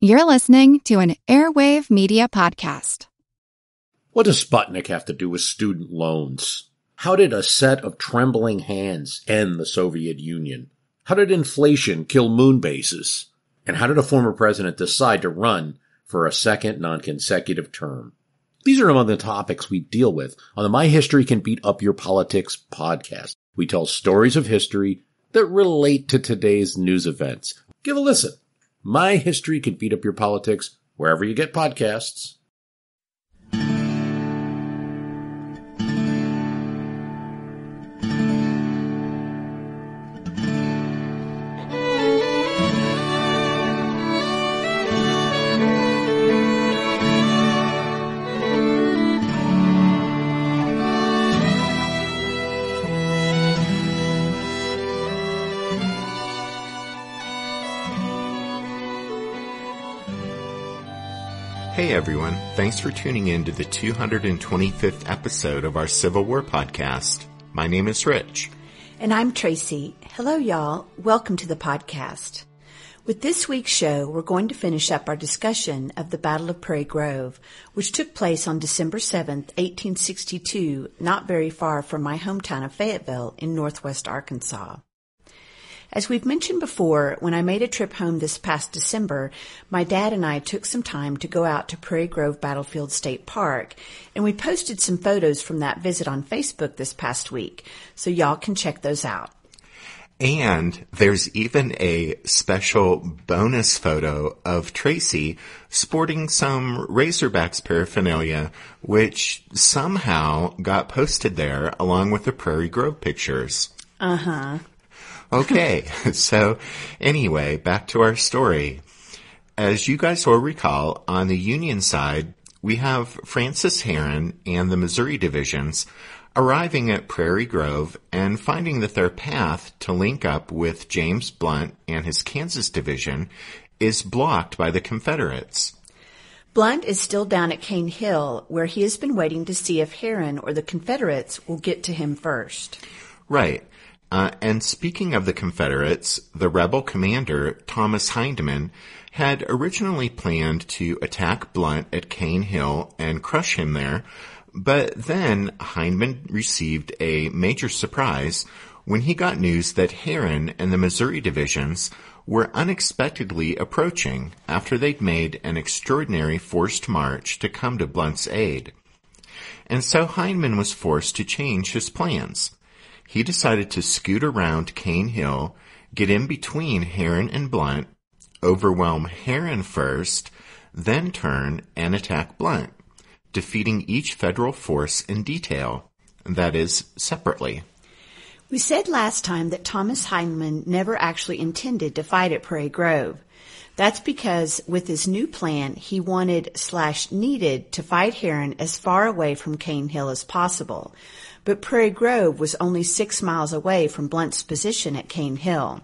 You're listening to an Airwave Media Podcast. What does Sputnik have to do with student loans? How did a set of trembling hands end the Soviet Union? How did inflation kill moon bases? And how did a former president decide to run for a second non-consecutive term? These are among the topics we deal with on the My History Can Beat Up Your Politics podcast. We tell stories of history that relate to today's news events. Give a listen. My History Can Beat Up Your Politics, wherever you get podcasts. Hey everyone, thanks for tuning in to the 225th episode of our Civil War podcast. My name is Rich. And I'm Tracy. Hello y'all, welcome to the podcast. With this week's show, we're going to finish up our discussion of the Battle of Prairie Grove, which took place on December 7th, 1862, not very far from my hometown of Fayetteville in northwest Arkansas. As we've mentioned before, when I made a trip home this past December, my dad and I took some time to go out to Prairie Grove Battlefield State Park, and we posted some photos from that visit on Facebook this past week, so y'all can check those out. And there's even a special bonus photo of Tracy sporting some Razorbacks paraphernalia, which somehow got posted there along with the Prairie Grove pictures. Uh-huh. Okay, so anyway, back to our story. As you guys will recall, on the Union side, we have Francis Herron and the Missouri divisions arriving at Prairie Grove and finding that their path to link up with James Blunt and his Kansas division is blocked by the Confederates. Blunt is still down at Cane Hill, where he has been waiting to see if Herron or the Confederates will get to him first. Right. And speaking of the Confederates, the rebel commander, Thomas Hindman, had originally planned to attack Blunt at Cane Hill and crush him there, but then Hindman received a major surprise when he got news that Herron and the Missouri divisions were unexpectedly approaching after they'd made an extraordinary forced march to come to Blunt's aid. And so Hindman was forced to change his plans. He decided to scoot around Cane Hill, get in between Herron and Blunt, overwhelm Herron first, then turn and attack Blunt, defeating each federal force in detail, that is, separately. We said last time that Thomas Hindman never actually intended to fight at Prairie Grove. That's because with his new plan, he wanted/needed to fight Herron as far away from Cane Hill as possible. But Prairie Grove was only 6 miles away from Blunt's position at Cane Hill.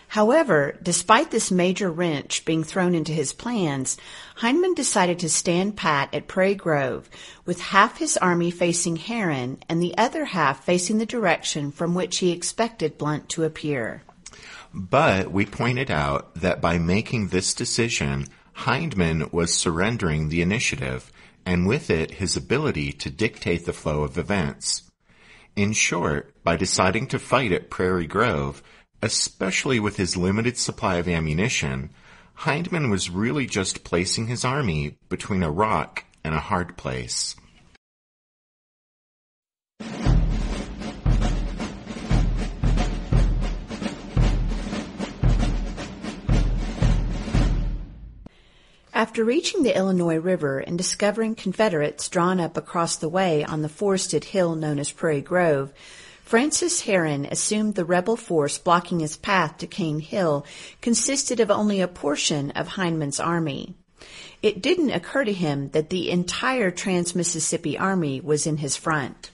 However, despite this major wrench being thrown into his plans, Hindman decided to stand pat at Prairie Grove, with half his army facing Herron and the other half facing the direction from which he expected Blunt to appear. But we pointed out that by making this decision, Hindman was surrendering the initiative, and with it his ability to dictate the flow of events. In short, by deciding to fight at Prairie Grove, especially with his limited supply of ammunition, Hindman was really just placing his army between a rock and a hard place. After reaching the Illinois River and discovering Confederates drawn up across the way on the forested hill known as Prairie Grove, Francis Herron assumed the rebel force blocking his path to Cane Hill consisted of only a portion of Hindman's army. It didn't occur to him that the entire Trans-Mississippi Army was in his front.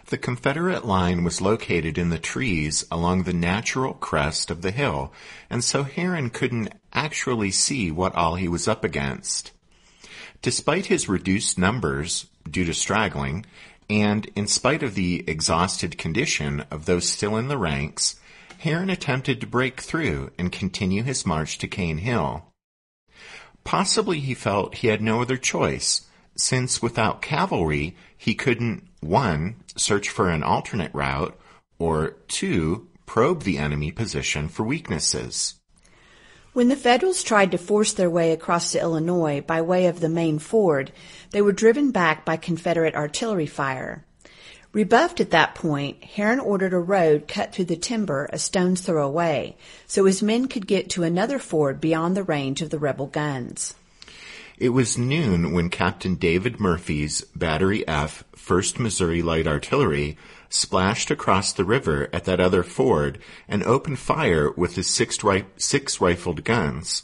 The Confederate line was located in the trees along the natural crest of the hill, and so Herron couldn't actually see what all he was up against. Despite his reduced numbers due to straggling, and in spite of the exhausted condition of those still in the ranks, Herron attempted to break through and continue his march to Cane Hill. Possibly he felt he had no other choice, since without cavalry he couldn't, 1, search for an alternate route, or 2, probe the enemy position for weaknesses. When the Federals tried to force their way across to Illinois by way of the main ford, they were driven back by Confederate artillery fire. Rebuffed at that point, Herron ordered a road cut through the timber a stone's throw away, so his men could get to another ford beyond the range of the rebel guns. It was noon when Captain David Murphy's Battery F, 1st Missouri Light Artillery, splashed across the river at that other ford and opened fire with his six rifled guns.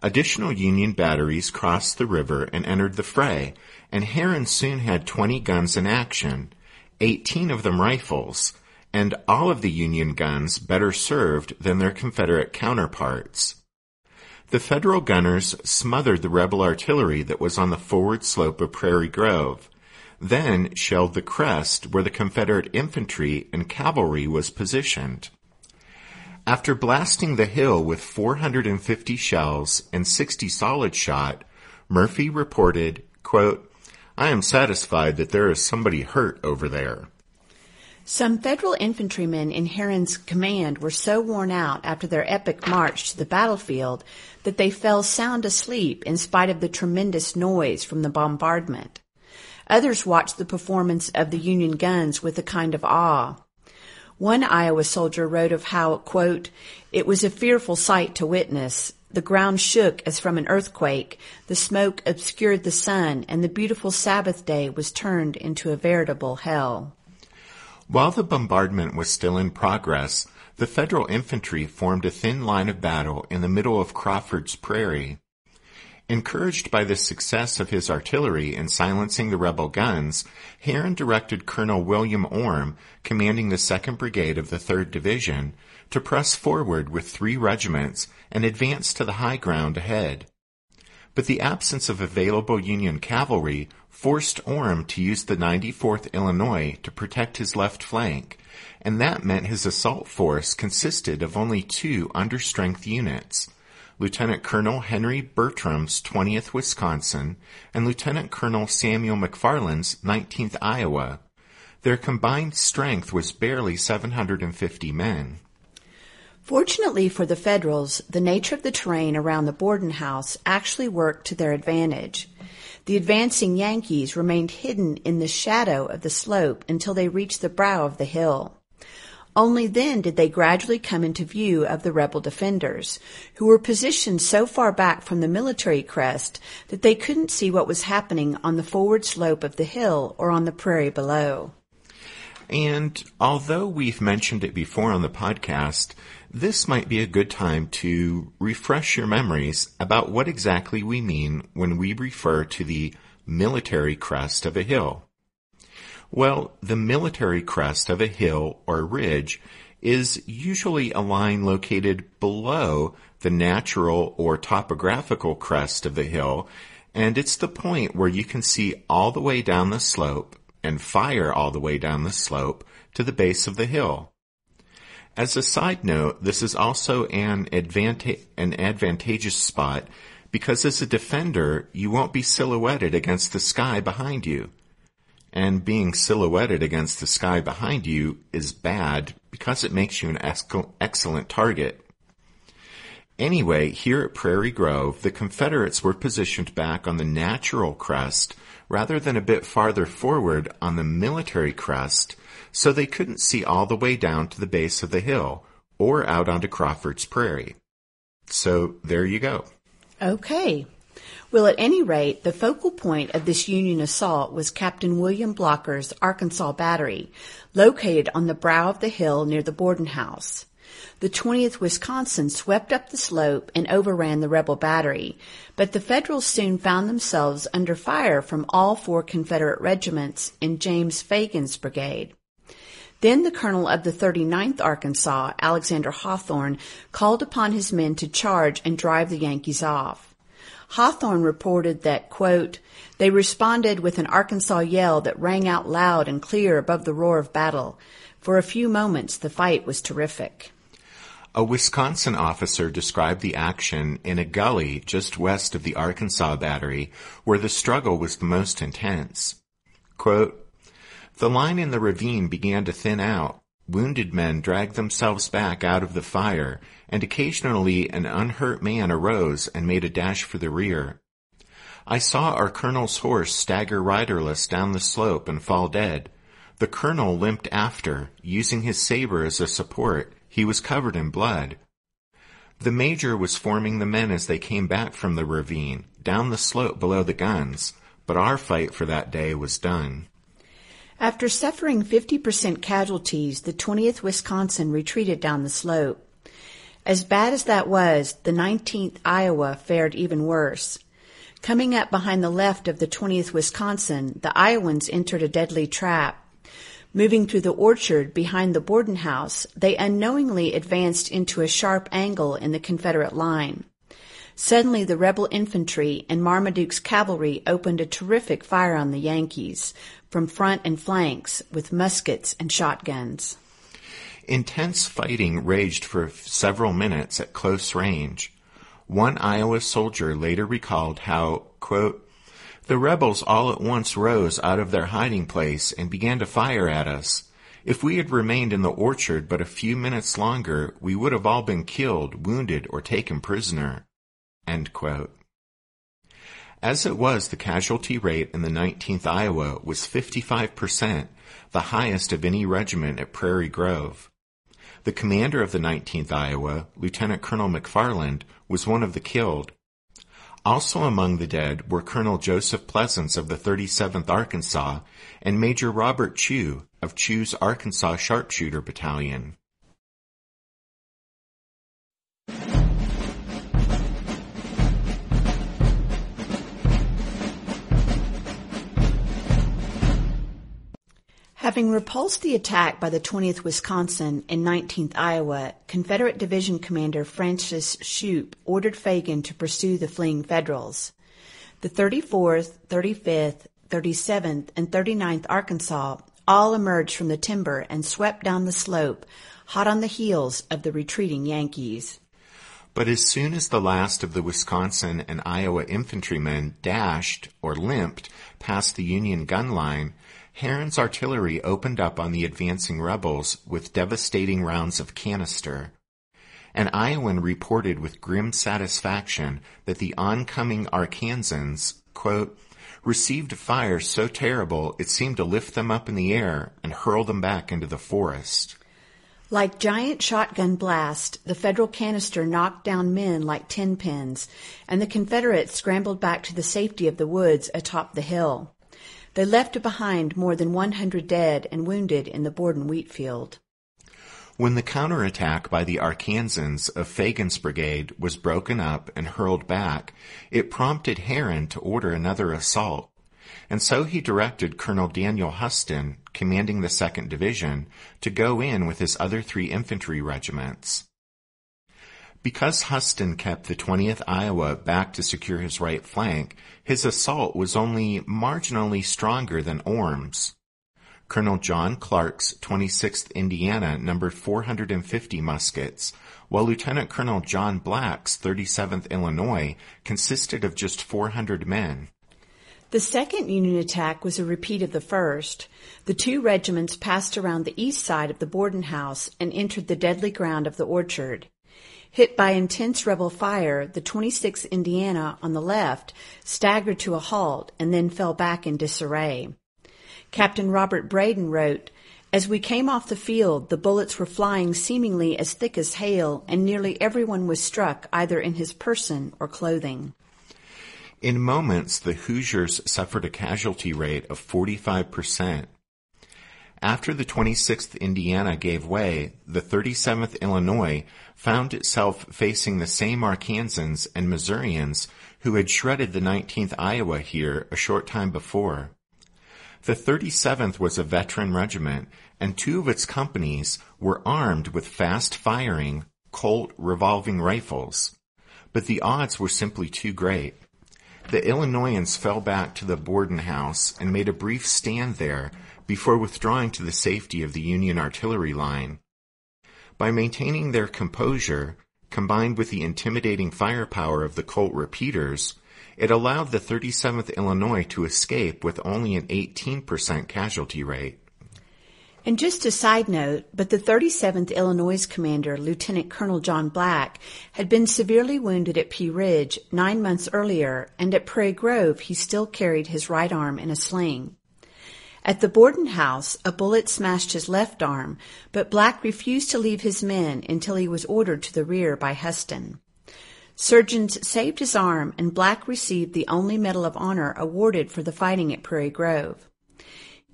Additional Union batteries crossed the river and entered the fray, and Herron soon had 20 guns in action, 18 of them rifles, and all of the Union guns better served than their Confederate counterparts. The Federal gunners smothered the rebel artillery that was on the forward slope of Prairie Grove, then shelled the crest where the Confederate infantry and cavalry was positioned. After blasting the hill with 450 shells and 60 solid shot, Murphy reported, quote, "I am satisfied that there is somebody hurt over there." Some Federal infantrymen in Herron's command were so worn out after their epic march to the battlefield that they fell sound asleep in spite of the tremendous noise from the bombardment. Others watched the performance of the Union guns with a kind of awe. One Iowa soldier wrote of how, quote, "It was a fearful sight to witness. The ground shook as from an earthquake, the smoke obscured the sun, and the beautiful Sabbath day was turned into a veritable hell." While the bombardment was still in progress, the Federal infantry formed a thin line of battle in the middle of Crawford's Prairie. Encouraged by the success of his artillery in silencing the rebel guns, Herron directed Colonel William Orme, commanding the 2nd Brigade of the 3rd Division, to press forward with 3 regiments and advance to the high ground ahead. But the absence of available Union cavalry forced Orme to use the 94th Illinois to protect his left flank, and that meant his assault force consisted of only 2 understrength units, Lieutenant Colonel Henry Bertram's 20th Wisconsin and Lieutenant Colonel Samuel McFarland's 19th Iowa. Their combined strength was barely 750 men. Fortunately for the Federals, the nature of the terrain around the Borden house actually worked to their advantage. The advancing Yankees remained hidden in the shadow of the slope until they reached the brow of the hill. Only then did they gradually come into view of the rebel defenders, who were positioned so far back from the military crest that they couldn't see what was happening on the forward slope of the hill or on the prairie below. And although we've mentioned it before on the podcast, this might be a good time to refresh your memories about what exactly we mean when we refer to the military crest of a hill. Well, the military crest of a hill or ridge is usually a line located below the natural or topographical crest of the hill, and it's the point where you can see all the way down the slope and fire all the way down the slope to the base of the hill. As a side note, this is also an advantageous spot because as a defender, you won't be silhouetted against the sky behind you. And being silhouetted against the sky behind you is bad because it makes you an excellent target. Anyway, here at Prairie Grove, the Confederates were positioned back on the natural crest rather than a bit farther forward on the military crest, so they couldn't see all the way down to the base of the hill or out onto Crawford's Prairie. So there you go. Okay. Well, at any rate, the focal point of this Union assault was Captain William Blocker's Arkansas Battery, located on the brow of the hill near the Borden house. The 20th Wisconsin swept up the slope and overran the rebel battery, but the Federals soon found themselves under fire from all 4 Confederate regiments in James Fagan's brigade. Then the colonel of the 39th Arkansas, Alexander Hawthorne, called upon his men to charge and drive the Yankees off. Hawthorne reported that, quote, "They responded with an Arkansas yell that rang out loud and clear above the roar of battle. For a few moments, the fight was terrific." A Wisconsin officer described the action in a gully just west of the Arkansas battery where the struggle was the most intense. Quote, "The line in the ravine began to thin out. Wounded men dragged themselves back out of the fire, and occasionally an unhurt man arose and made a dash for the rear. I saw our colonel's horse stagger riderless down the slope and fall dead. The colonel limped after, using his saber as a support. He was covered in blood. The major was forming the men as they came back from the ravine, down the slope below the guns, but our fight for that day was done." After suffering 50% casualties, the 20th Wisconsin retreated down the slope. As bad as that was, the 19th Iowa fared even worse. Coming up behind the left of the 20th Wisconsin, the Iowans entered a deadly trap. Moving through the orchard behind the Borden house, they unknowingly advanced into a sharp angle in the Confederate line. Suddenly, the rebel infantry and Marmaduke's cavalry opened a terrific fire on the Yankees from front and flanks with muskets and shotguns. Intense fighting raged for several minutes at close range. One Iowa soldier later recalled how, quote, "The rebels all at once rose out of their hiding place and began to fire at us. If we had remained in the orchard but a few minutes longer, we would have all been killed, wounded, or taken prisoner." End quote. As it was, the casualty rate in the 19th Iowa was 55%, the highest of any regiment at Prairie Grove. The commander of the 19th Iowa, Lieutenant Colonel McFarland, was one of the killed. Also among the dead were Colonel Joseph Pleasance of the 37th Arkansas and Major Robert Chew of Chew's Arkansas Sharpshooter Battalion. Having repulsed the attack by the 20th Wisconsin and 19th Iowa, Confederate Division Commander Francis Shoup ordered Fagan to pursue the fleeing Federals. The 34th, 35th, 37th, and 39th Arkansas all emerged from the timber and swept down the slope, hot on the heels of the retreating Yankees. But as soon as the last of the Wisconsin and Iowa infantrymen dashed or limped past the Union gun line, Herron's artillery opened up on the advancing rebels with devastating rounds of canister. An Iowan reported with grim satisfaction that the oncoming Arkansans, quote, "received fire so terrible it seemed to lift them up in the air and hurl them back into the forest." Like giant shotgun blasts, the Federal canister knocked down men like tin pins, and the Confederates scrambled back to the safety of the woods atop the hill. They left behind more than 100 dead and wounded in the Borden wheat field. When the counterattack by the Arkansans of Fagan's brigade was broken up and hurled back, it prompted Herron to order another assault, and so he directed Colonel Daniel Huston, commanding the 2nd Division, to go in with his other 3 infantry regiments. Because Huston kept the 20th Iowa back to secure his right flank, his assault was only marginally stronger than Orm's. Colonel John Clark's 26th Indiana numbered 450 muskets, while Lieutenant Colonel John Black's 37th Illinois consisted of just 400 men. The second Union attack was a repeat of the first. The 2 regiments passed around the east side of the Borden house and entered the deadly ground of the orchard. Hit by intense rebel fire, the 26th Indiana on the left staggered to a halt and then fell back in disarray. Captain Robert Braden wrote, "As we came off the field, the bullets were flying seemingly as thick as hail, and nearly everyone was struck either in his person or clothing." In moments, the Hoosiers suffered a casualty rate of 45%. After the 26th Indiana gave way, the 37th Illinois found itself facing the same Arkansans and Missourians who had shredded the 19th Iowa here a short time before. The 37th was a veteran regiment, and 2 of its companies were armed with fast-firing Colt revolving rifles. But the odds were simply too great. The Illinoisans fell back to the Borden house and made a brief stand there before withdrawing to the safety of the Union artillery line. By maintaining their composure, combined with the intimidating firepower of the Colt repeaters, it allowed the 37th Illinois to escape with only an 18% casualty rate. And just a side note, but the 37th Illinois commander, Lieutenant Colonel John Black, had been severely wounded at Pea Ridge 9 months earlier, and at Prairie Grove he still carried his right arm in a sling. At the Borden house, a bullet smashed his left arm, but Black refused to leave his men until he was ordered to the rear by Huston. Surgeons saved his arm, and Black received the only Medal of Honor awarded for the fighting at Prairie Grove.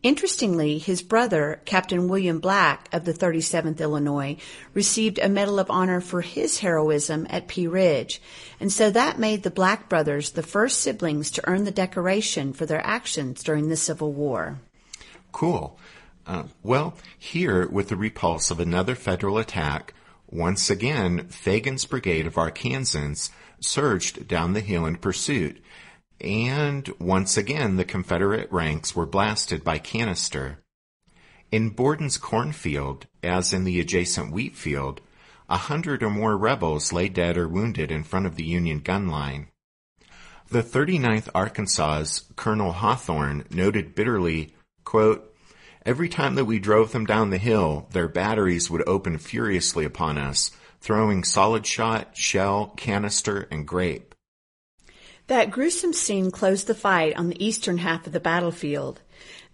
Interestingly, his brother, Captain William Black of the 37th Illinois, received a Medal of Honor for his heroism at Pea Ridge, and so that made the Black brothers the first siblings to earn the decoration for their actions during the Civil War. Cool. Well, here, with the repulse of another Federal attack, once again, Fagan's brigade of Arkansans surged down the hill in pursuit, and once again the Confederate ranks were blasted by canister. In Borden's cornfield, as in the adjacent wheat field, 100 or more rebels lay dead or wounded in front of the Union gun line. The 39th Arkansas's Colonel Hawthorne noted bitterly, quote, "Every time that we drove them down the hill, their batteries would open furiously upon us, throwing solid shot, shell, canister, and grape." That gruesome scene closed the fight on the eastern half of the battlefield.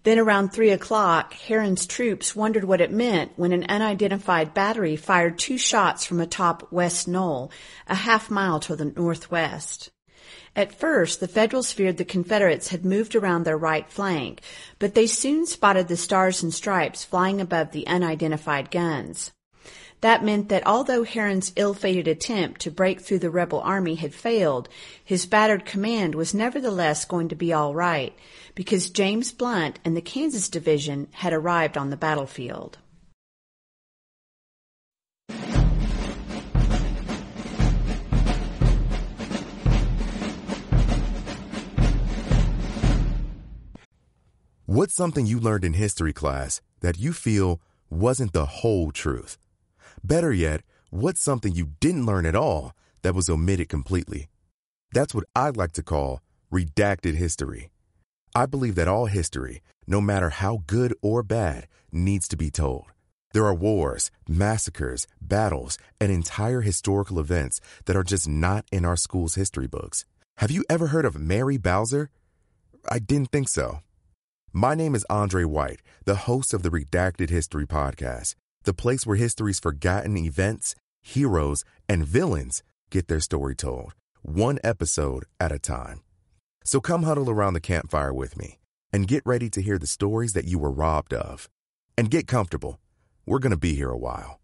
Then around 3 o'clock, Herron's troops wondered what it meant when an unidentified battery fired 2 shots from atop West Knoll, a half-mile to the northwest. At first, the Federals feared the Confederates had moved around their right flank, but they soon spotted the stars and stripes flying above the unidentified guns. That meant that although Herron's ill-fated attempt to break through the rebel army had failed, his battered command was nevertheless going to be all right, because James Blunt and the Kansas Division had arrived on the battlefield. What's something you learned in history class that you feel wasn't the whole truth? Better yet, what's something you didn't learn at all that was omitted completely? That's what I'd like to call redacted history. I believe that all history, no matter how good or bad, needs to be told. There are wars, massacres, battles, and entire historical events that are just not in our school's history books. Have you ever heard of Mary Bowser? I didn't think so. My name is Andre White, the host of the Redacted History Podcast, the place where history's forgotten events, heroes, and villains get their story told, one episode at a time. So come huddle around the campfire with me and get ready to hear the stories that you were robbed of. And get comfortable. We're going to be here a while.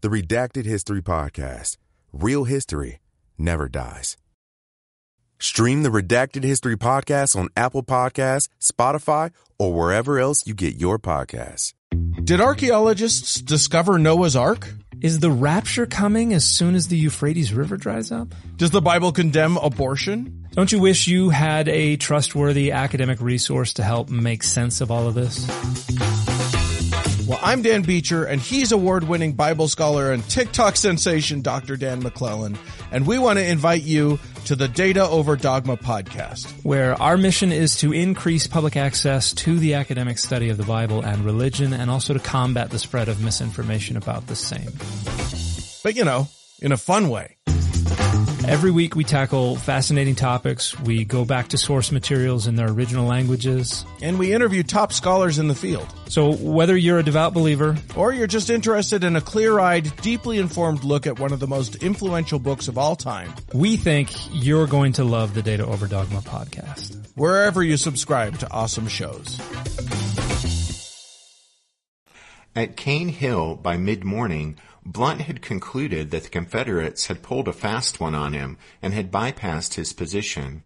The Redacted History Podcast. Real history never dies. Stream the Redacted History Podcast on Apple Podcasts, Spotify, or wherever else you get your podcasts. Did archaeologists discover Noah's Ark? Is the rapture coming as soon as the Euphrates River dries up? Does the Bible condemn abortion? Don't you wish you had a trustworthy academic resource to help make sense of all of this? Well, I'm Dan Beecher, and he's award-winning Bible scholar and TikTok sensation Dr. Dan McClellan, and we want to invite you to the Data Over Dogma podcast, where our mission is to increase public access to the academic study of the Bible and religion, and also to combat the spread of misinformation about the same. But, in a fun way. Every week we tackle fascinating topics. We go back to source materials in their original languages. And we interview top scholars in the field. So whether you're a devout believer, or you're just interested in a clear-eyed, deeply informed look at one of the most influential books of all time, we think you're going to love the Data Over Dogma podcast, wherever you subscribe to awesome shows. At Cane Hill, by mid-morning, Blunt had concluded that the Confederates had pulled a fast one on him and had bypassed his position.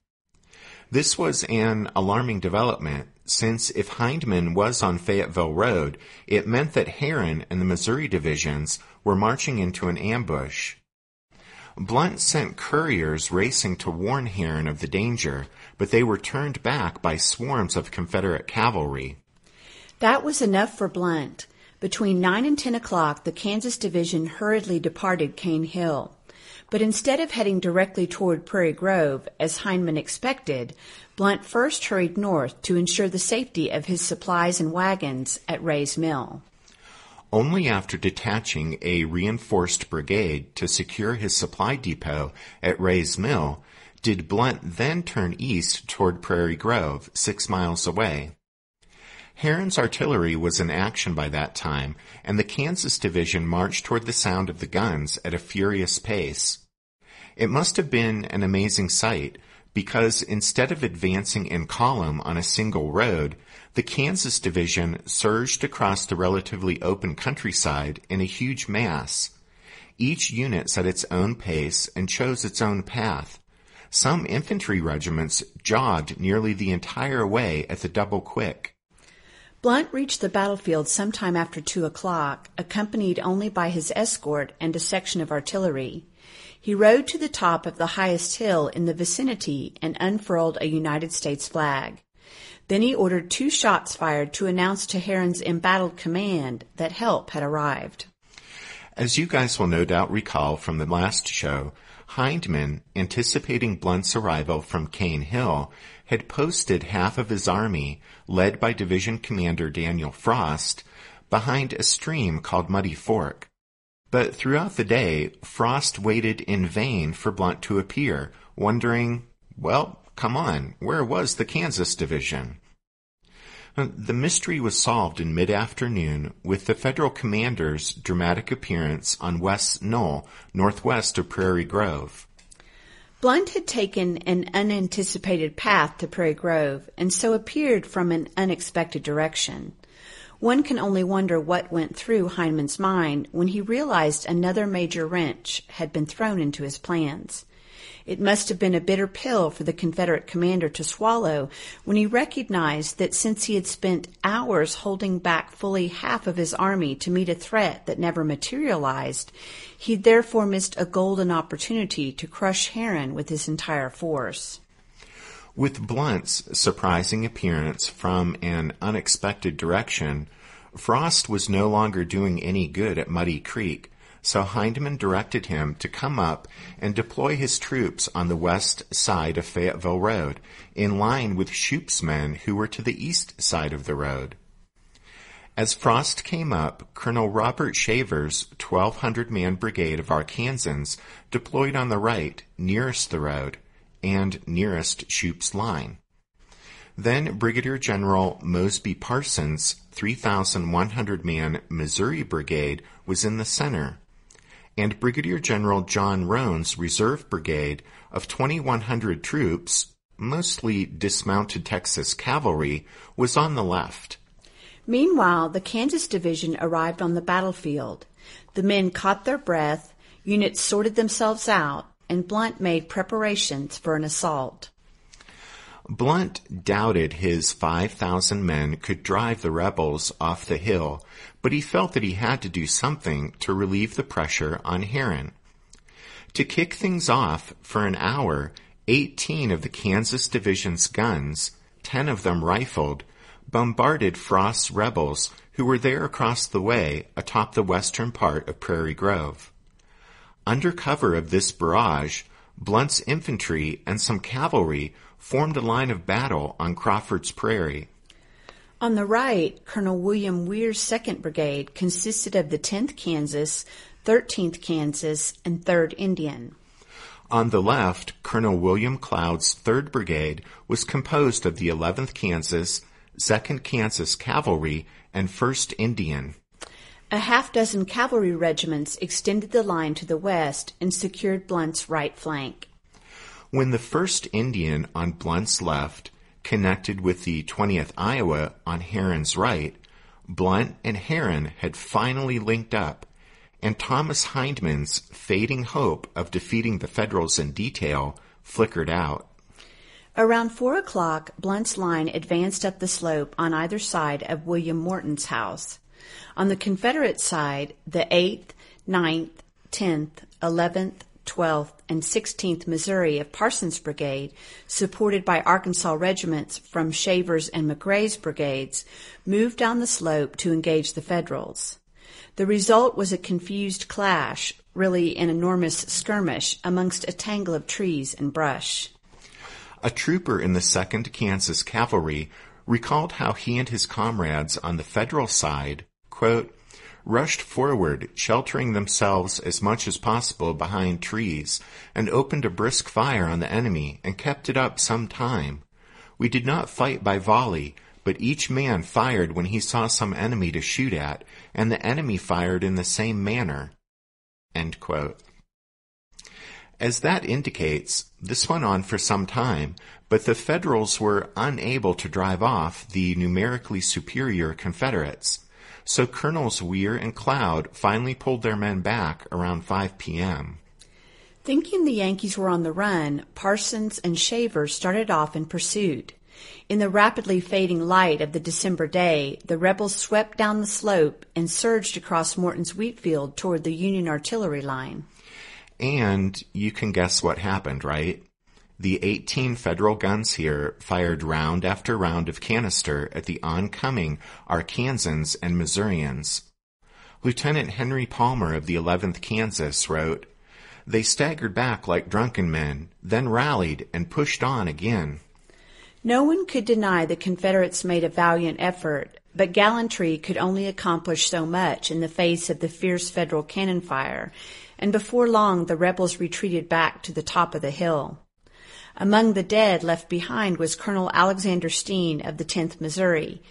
This was an alarming development, since if Hindman was on Fayetteville Road, it meant that Herron and the Missouri divisions were marching into an ambush. Blunt sent couriers racing to warn Herron of the danger, but they were turned back by swarms of Confederate cavalry. That was enough for Blunt. Between 9 and 10 o'clock, the Kansas division hurriedly departed Cane Hill. But instead of heading directly toward Prairie Grove, as Hindman expected, Blunt first hurried north to ensure the safety of his supplies and wagons at Ray's Mill. Only after detaching a reinforced brigade to secure his supply depot at Ray's Mill did Blunt then turn east toward Prairie Grove, 6 miles away. Herron's artillery was in action by that time, and the Kansas division marched toward the sound of the guns at a furious pace. It must have been an amazing sight, because instead of advancing in column on a single road, the Kansas division surged across the relatively open countryside in a huge mass. Each unit set its own pace and chose its own path. Some infantry regiments jogged nearly the entire way at the double quick. Blunt reached the battlefield sometime after 2 o'clock, accompanied only by his escort and a section of artillery. He rode to the top of the highest hill in the vicinity and unfurled a United States flag. Then he ordered 2 shots fired to announce to Herron's embattled command that help had arrived. As you guys will no doubt recall from the last show, Hindman, anticipating Blunt's arrival from Cane Hill, had posted half of his army, led by Division Commander Daniel Frost, behind a stream called Muddy Fork. But throughout the day, Frost waited in vain for Blunt to appear, wondering, well, come on, where was the Kansas division? The mystery was solved in mid-afternoon with the Federal commander's dramatic appearance on West Knoll, northwest of Prairie Grove. Blunt had taken an unanticipated path to Prairie Grove and so appeared from an unexpected direction. One can only wonder what went through Hindman's mind when he realized another major wrench had been thrown into his plans. It must have been a bitter pill for the Confederate commander to swallow when he recognized that since he had spent hours holding back fully half of his army to meet a threat that never materialized, he'd therefore missed a golden opportunity to crush Herron with his entire force. With Blunt's surprising appearance from an unexpected direction, Frost was no longer doing any good at Muddy Creek, so Hindman directed him to come up and deploy his troops on the west side of Fayetteville Road, in line with Shoup's men who were to the east side of the road. As Frost came up, Colonel Robert Shaver's 1,200-man brigade of Arkansans deployed on the right, nearest the road, and nearest Shoup's line. Then Brigadier General Mosby Parsons' 3,100-man Missouri Brigade was in the center, and Brigadier General John Roan's reserve brigade of 2,100 troops, mostly dismounted Texas cavalry, was on the left. Meanwhile, the Kansas division arrived on the battlefield. The men caught their breath, units sorted themselves out, and Blunt made preparations for an assault. Blunt doubted his 5,000 men could drive the rebels off the hill, but he felt that he had to do something to relieve the pressure on Herron. To kick things off, for an hour, 18 of the Kansas division's guns, 10 of them rifled, bombarded Frost's rebels who were there across the way atop the western part of Prairie Grove. Under cover of this barrage, Blunt's infantry and some cavalry formed a line of battle on Crawford's Prairie. On the right, Colonel William Weir's 2nd Brigade consisted of the 10th Kansas, 13th Kansas, and 3rd Indian. On the left, Colonel William Cloud's 3rd Brigade was composed of the 11th Kansas, 2nd Kansas Cavalry, and 1st Indian. A half-dozen cavalry regiments extended the line to the west and secured Blunt's right flank. When the 1st Indian on Blunt's left connected with the 20th Iowa on Herron's right, Blunt and Herron had finally linked up, and Thomas Hindman's fading hope of defeating the Federals in detail flickered out. Around 4 o'clock, Blunt's line advanced up the slope on either side of William Morton's house. On the Confederate side, the 8th, 9th, 10th, 11th, 12th, and 16th Missouri of Parsons' brigade, supported by Arkansas regiments from Shaver's and McRae's brigades, moved down the slope to engage the Federals. The result was a confused clash, really an enormous skirmish, amongst a tangle of trees and brush. A trooper in the 2nd Kansas Cavalry recalled how he and his comrades on the Federal side, quote, rushed forward, sheltering themselves as much as possible behind trees, and opened a brisk fire on the enemy and kept it up some time. We did not fight by volley, but each man fired when he saw some enemy to shoot at, and the enemy fired in the same manner. End quote. As that indicates, this went on for some time, but the Federals were unable to drive off the numerically superior Confederates. So Colonels Weir and Cloud finally pulled their men back around 5 p.m. Thinking the Yankees were on the run, Parsons and Shaver started off in pursuit. In the rapidly fading light of the December day, the rebels swept down the slope and surged across Morton's wheat field toward the Union artillery line. And you can guess what happened, right? The 18 Federal guns here fired round after round of canister at the oncoming Arkansans and Missourians. Lieutenant Henry Palmer of the 11th Kansas wrote, "They staggered back like drunken men, then rallied and pushed on again." No one could deny the Confederates made a valiant effort, but gallantry could only accomplish so much in the face of the fierce Federal cannon fire, and before long the rebels retreated back to the top of the hill. Among the dead left behind was Colonel Alexander Steen of the 10th Missouri,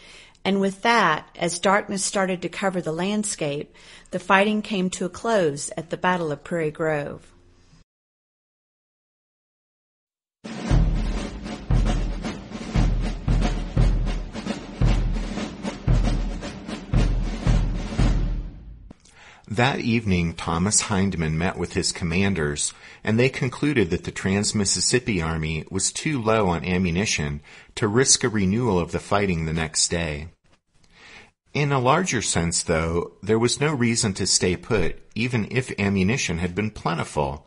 and with that, as darkness started to cover the landscape, the fighting came to a close at the Battle of Prairie Grove. That evening, Thomas Hindman met with his commanders, and they concluded that the Trans-Mississippi Army was too low on ammunition to risk a renewal of the fighting the next day. In a larger sense, though, there was no reason to stay put, even if ammunition had been plentiful.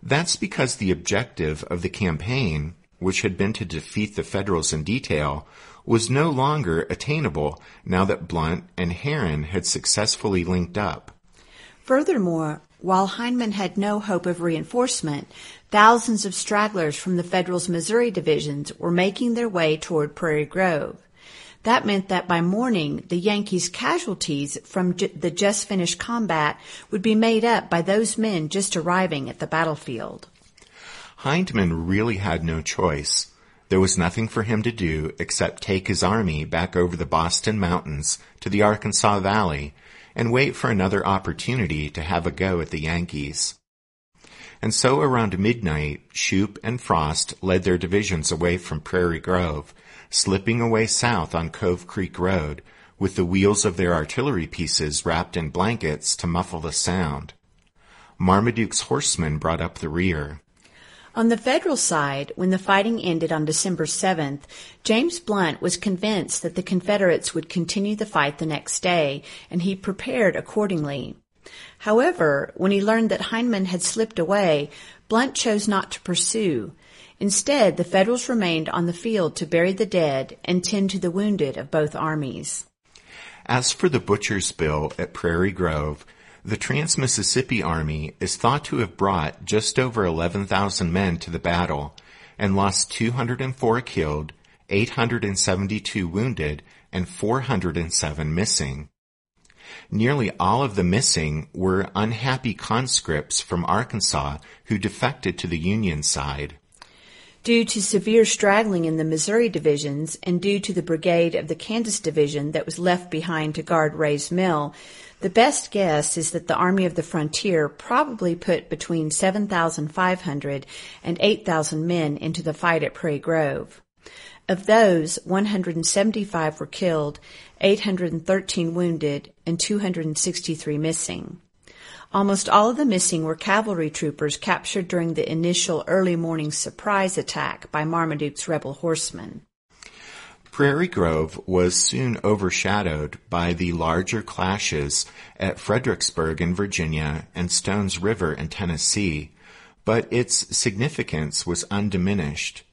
That's because the objective of the campaign, which had been to defeat the Federals in detail, was no longer attainable now that Blunt and Herron had successfully linked up. Furthermore, while Hindman had no hope of reinforcement, thousands of stragglers from the Federals' Missouri divisions were making their way toward Prairie Grove. That meant that by morning, the Yankees' casualties from the just-finished combat would be made up by those men just arriving at the battlefield. Hindman really had no choice. There was nothing for him to do except take his army back over the Boston Mountains to the Arkansas Valley and wait for another opportunity to have a go at the Yankees. And so around midnight, Shoup and Frost led their divisions away from Prairie Grove, slipping away south on Cove Creek Road, with the wheels of their artillery pieces wrapped in blankets to muffle the sound. Marmaduke's horsemen brought up the rear. On the Federal side, when the fighting ended on December 7th, James Blunt was convinced that the Confederates would continue the fight the next day, and he prepared accordingly. However, when he learned that Hindman had slipped away, Blunt chose not to pursue. Instead, the Federals remained on the field to bury the dead and tend to the wounded of both armies. As for the Butcher's Bill at Prairie Grove, the Trans-Mississippi Army is thought to have brought just over 11,000 men to the battle and lost 204 killed, 872 wounded, and 407 missing. Nearly all of the missing were unhappy conscripts from Arkansas who defected to the Union side. Due to severe straggling in the Missouri divisions and due to the brigade of the Kansas division that was left behind to guard Ray's Mill, the best guess is that the Army of the Frontier probably put between 7,500 and 8,000 men into the fight at Prairie Grove. Of those, 175 were killed, 813 wounded, and 263 missing. Almost all of the missing were cavalry troopers captured during the initial early morning surprise attack by Marmaduke's rebel horsemen. Prairie Grove was soon overshadowed by the larger clashes at Fredericksburg in Virginia and Stones River in Tennessee, but its significance was undiminished.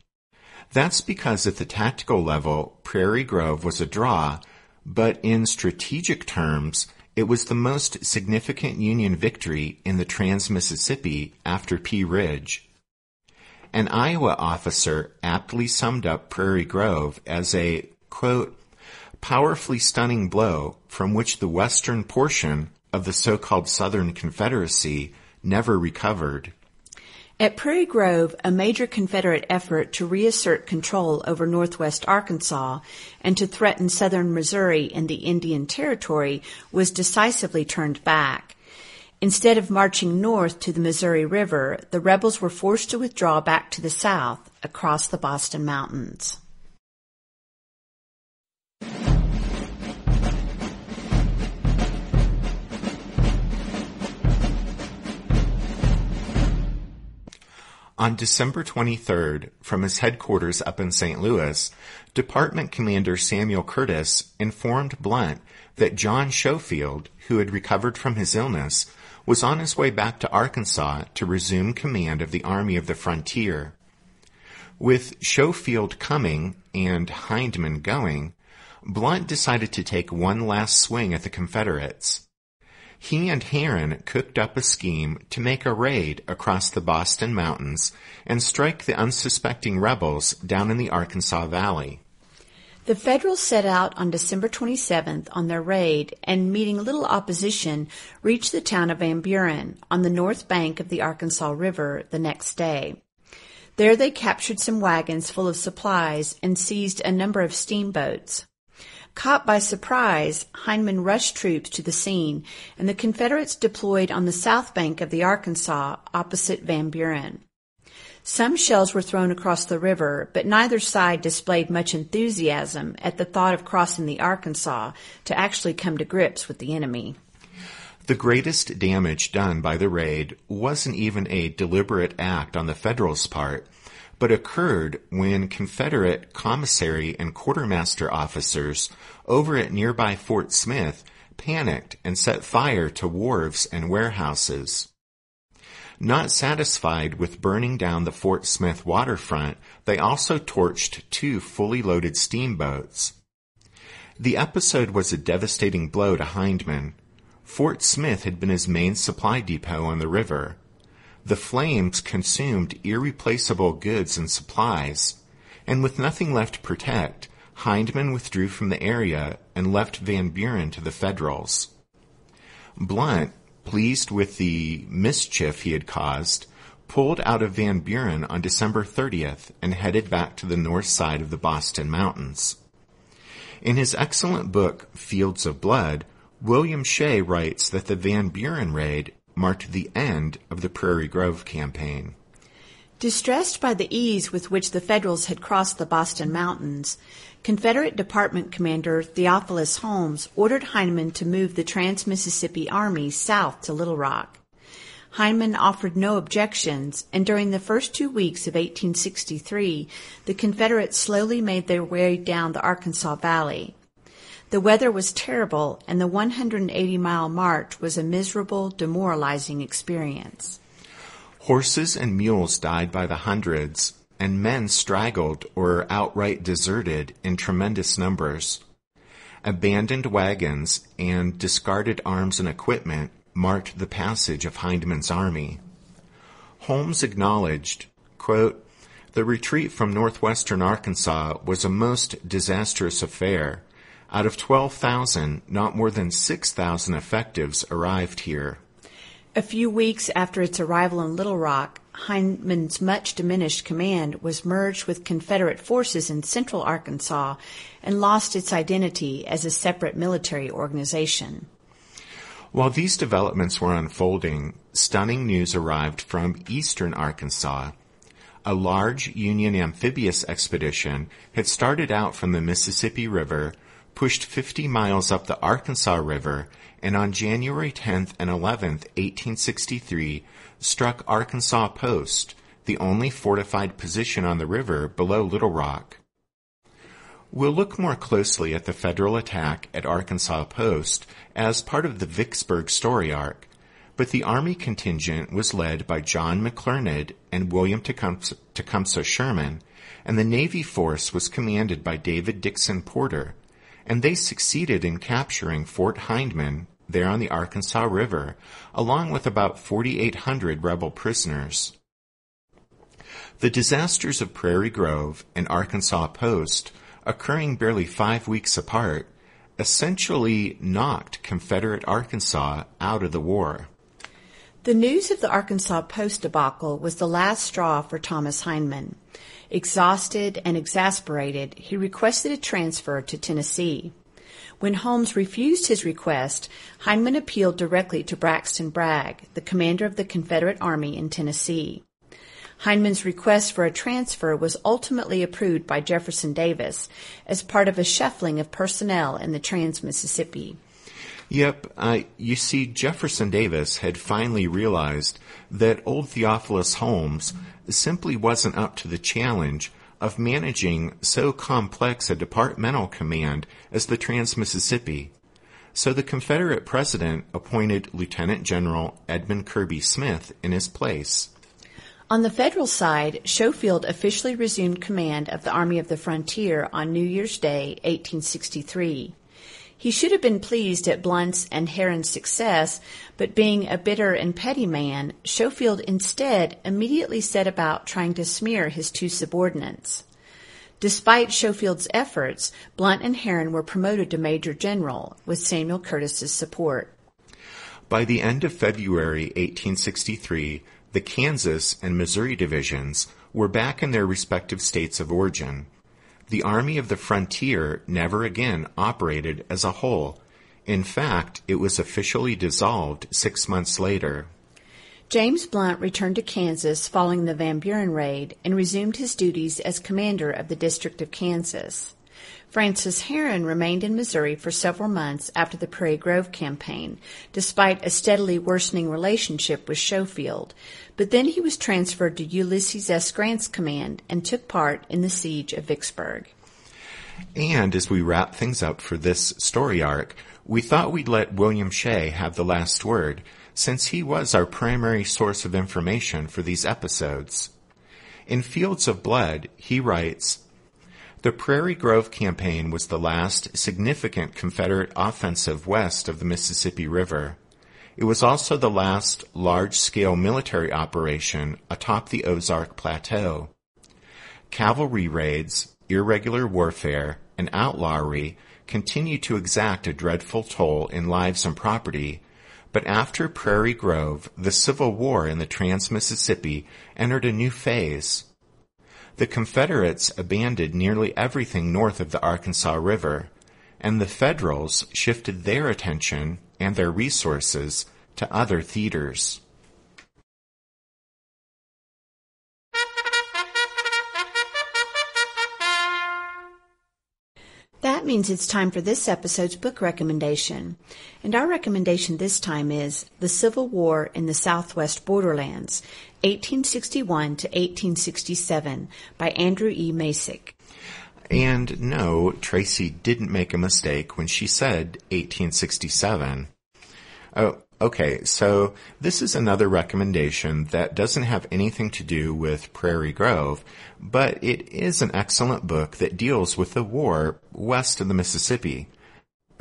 That's because at the tactical level, Prairie Grove was a draw, but in strategic terms, it was the most significant Union victory in the Trans-Mississippi after Pea Ridge. An Iowa officer aptly summed up Prairie Grove as a, quote, powerfully stunning blow from which the western portion of the so-called Southern Confederacy never recovered. At Prairie Grove, a major Confederate effort to reassert control over northwest Arkansas and to threaten southern Missouri and the Indian Territory was decisively turned back. Instead of marching north to the Missouri River, the rebels were forced to withdraw back to the south across the Boston Mountains. On December 23rd, from his headquarters up in St. Louis, Department Commander Samuel Curtis informed Blunt that John Schofield, who had recovered from his illness, was on his way back to Arkansas to resume command of the Army of the Frontier. With Schofield coming and Hindman going, Blunt decided to take one last swing at the Confederates. He and Herron cooked up a scheme to make a raid across the Boston Mountains and strike the unsuspecting rebels down in the Arkansas Valley. The Federals set out on December 27th on their raid and, meeting little opposition, reached the town of Van Buren on the north bank of the Arkansas River the next day. There they captured some wagons full of supplies and seized a number of steamboats. Caught by surprise, Hindman rushed troops to the scene, and the Confederates deployed on the south bank of the Arkansas, opposite Van Buren. Some shells were thrown across the river, but neither side displayed much enthusiasm at the thought of crossing the Arkansas to actually come to grips with the enemy. The greatest damage done by the raid wasn't even a deliberate act on the Federals' part, but occurred when Confederate commissary and quartermaster officers over at nearby Fort Smith panicked and set fire to wharves and warehouses. Not satisfied with burning down the Fort Smith waterfront, they also torched 2 fully loaded steamboats. The episode was a devastating blow to Hindman. Fort Smith had been his main supply depot on the river. The flames consumed irreplaceable goods and supplies, and with nothing left to protect, Hindman withdrew from the area and left Van Buren to the Federals. Blunt, pleased with the mischief he had caused, pulled out of Van Buren on December 30th and headed back to the north side of the Boston Mountains. In his excellent book, Fields of Blood, William Shea writes that the Van Buren raid marked the end of the Prairie Grove campaign. Distressed by the ease with which the Federals had crossed the Boston Mountains, Confederate Department Commander Theophilus Holmes ordered Hindman to move the Trans-Mississippi Army south to Little Rock. Hindman offered no objections, and during the first 2 weeks of 1863, the Confederates slowly made their way down the Arkansas Valley. The weather was terrible, and the 180-mile march was a miserable, demoralizing experience. Horses and mules died by the hundreds, and men straggled or outright deserted in tremendous numbers. Abandoned wagons and discarded arms and equipment marked the passage of Hindman's army. Holmes acknowledged, quote, "The retreat from northwestern Arkansas was a most disastrous affair. Out of 12,000, not more than 6,000 effectives arrived here." A few weeks after its arrival in Little Rock, Hindman's much diminished command was merged with Confederate forces in central Arkansas and lost its identity as a separate military organization. While these developments were unfolding, stunning news arrived from eastern Arkansas. A large Union amphibious expedition had started out from the Mississippi River, pushed 50 miles up the Arkansas River, and on January 10th and 11th, 1863, struck Arkansas Post, the only fortified position on the river below Little Rock. We'll look more closely at the Federal attack at Arkansas Post as part of the Vicksburg story arc, but the Army contingent was led by John McClernand and William Tecumseh Sherman, and the Navy force was commanded by David Dixon Porter, and they succeeded in capturing Fort Hindman there on the Arkansas River, along with about 4,800 rebel prisoners. The disasters of Prairie Grove and Arkansas Post, occurring barely 5 weeks apart, essentially knocked Confederate Arkansas out of the war. The news of the Arkansas Post debacle was the last straw for Thomas Hindman. Exhausted and exasperated, he requested a transfer to Tennessee. When Holmes refused his request, Hindman appealed directly to Braxton Bragg, the commander of the Confederate Army in Tennessee. Hindman's request for a transfer was ultimately approved by Jefferson Davis as part of a shuffling of personnel in the Trans-Mississippi. Yep, you see, Jefferson Davis had finally realized that old Theophilus Holmes simply wasn't up to the challenge of managing so complex a departmental command as the Trans-Mississippi. So the Confederate president appointed Lieutenant General Edmund Kirby Smith in his place. On the federal side, Schofield officially resumed command of the Army of the Frontier on New Year's Day, 1863. He should have been pleased at Blunt's and Herron's success, but being a bitter and petty man, Schofield instead immediately set about trying to smear his two subordinates. Despite Schofield's efforts, Blunt and Herron were promoted to Major General with Samuel Curtis's support. By the end of February 1863, the Kansas and Missouri divisions were back in their respective states of origin. The Army of the Frontier never again operated as a whole. In fact, it was officially dissolved 6 months later. James Blunt returned to Kansas following the Van Buren raid and resumed his duties as commander of the District of Kansas. Francis Herron remained in Missouri for several months after the Prairie Grove campaign, despite a steadily worsening relationship with Schofield, but then he was transferred to Ulysses S. Grant's command and took part in the siege of Vicksburg. And as we wrap things up for this story arc, we thought we'd let William Shea have the last word, since he was our primary source of information for these episodes. In Fields of Blood, he writes, "The Prairie Grove campaign was the last significant Confederate offensive west of the Mississippi River. It was also the last large-scale military operation atop the Ozark Plateau. Cavalry raids, irregular warfare, and outlawry continued to exact a dreadful toll in lives and property, but after Prairie Grove, the Civil War in the Trans-Mississippi entered a new phase. The Confederates abandoned nearly everything north of the Arkansas River, and the Federals shifted their attention and their resources to other theaters." That means it's time for this episode's book recommendation. And our recommendation this time is The Civil War in the Southwest Borderlands, 1861 to 1867, by Andrew E. Masick. And no, Tracy didn't make a mistake when she said 1867. Oh, okay, so this is another recommendation that doesn't have anything to do with Prairie Grove, but it is an excellent book that deals with the war west of the Mississippi.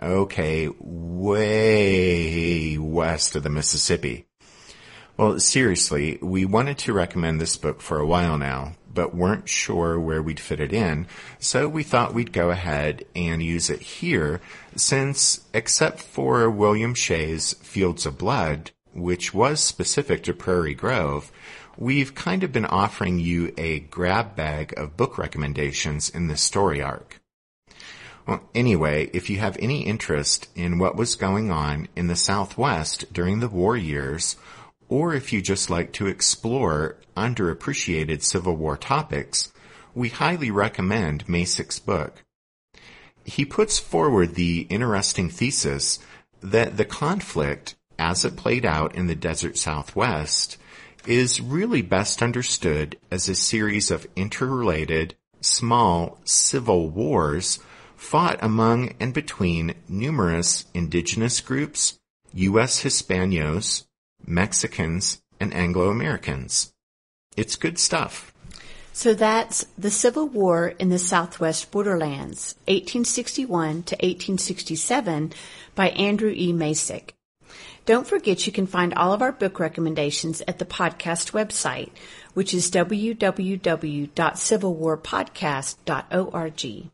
Okay, way west of the Mississippi. Well, seriously, we wanted to recommend this book for a while now, but weren't sure where we'd fit it in, so we thought we'd go ahead and use it here, since, except for William Shea's Fields of Blood, which was specific to Prairie Grove, we've kind of been offering you a grab bag of book recommendations in this story arc. Well, anyway, if you have any interest in what was going on in the Southwest during the war years, or if you just like to explore underappreciated Civil War topics, we highly recommend Masick's book. He puts forward the interesting thesis that the conflict, as it played out in the desert Southwest, is really best understood as a series of interrelated, small civil wars fought among and between numerous indigenous groups, U.S. Hispanos, Mexicans, and Anglo-Americans. It's good stuff. So that's The Civil War in the Southwest Borderlands, 1861 to 1867 by Andrew E. Masick. Don't forget you can find all of our book recommendations at the podcast website, which is www.civilwarpodcast.org.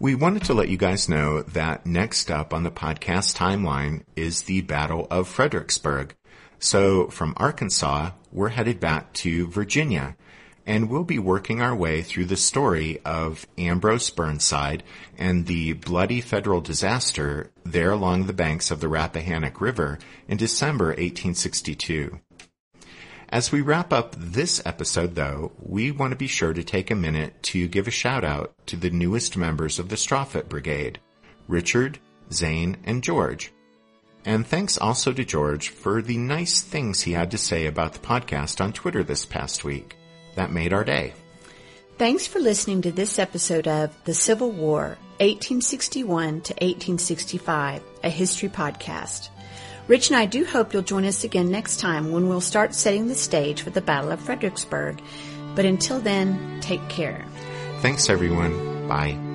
We wanted to let you guys know that next up on the podcast timeline is the Battle of Fredericksburg. So from Arkansas, we're headed back to Virginia, and we'll be working our way through the story of Ambrose Burnside and the bloody federal disaster there along the banks of the Rappahannock River in December 1862. As we wrap up this episode, though, we want to be sure to take a minute to give a shout-out to the newest members of the Strawfoot Brigade, Richard, Zane, and George. And thanks also to George for the nice things he had to say about the podcast on Twitter this past week. That made our day. Thanks for listening to this episode of The Civil War, 1861 to 1865, a history podcast. Rich and I do hope you'll join us again next time when we'll start setting the stage for the Battle of Fredericksburg. But until then, take care. Thanks, everyone. Bye.